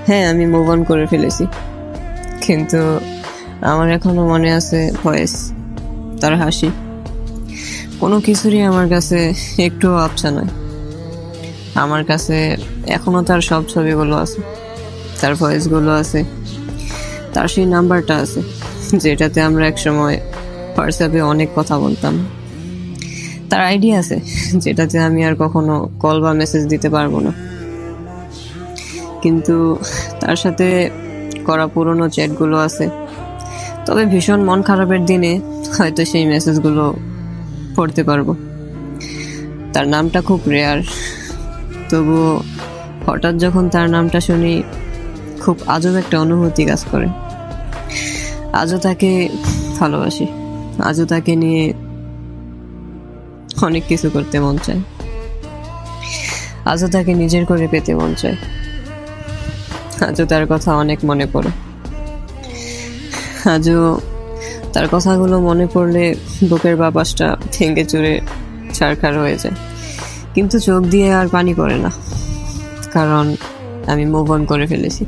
হ্যাঁ, আমি move on করে ফেলেছি, কিন্তু আমার এখনো মনে আছে ভয়েস, তার হাসি। কোনো কিছুরই আমার কাছে একটুও আবছা নয়। আমার কাছে এখনো তার সব ছবিগুলো আছে, তার ভয়েসগুলো আছে, তার সেই নাম্বারটা আছে যেটাতে আমরা একসময় হোয়াটসঅ্যাপে অনেক কথা বলতাম। তার আইডিয়া আছে যেটাতে আমি আর কখনো কল বা মেসেজ দিতে পারবো না, কিন্তু তার সাথে করা পুরনো চ্যাটগুলো আছে। তবে ভীষণ মন খারাপের দিনে হয়তো সেই মেসেজগুলো পড়তে পারবো। তার নামটা খুব রেয়ার, তবুও হঠাৎ যখন তার নামটা শুনি খুব আজব একটা অনুভূতি কাজ করে। আজও তাকে ভালোবাসি, আজও তাকে নিয়ে অনেক কিছু করতে মন চায়, আজও তাকে নিজের করে পেতে মন চায়, আজও তার কথা অনেক মনে পড়ে। আজও তার কথাগুলো মনে পড়লে বুকের বাপাসটা ভেঙে চুরে ছারখার হয়ে যায়, কিন্তু চোখ দিয়ে আর পানি পড়ে না, কারণ আমি মুভ অন করে ফেলেছি।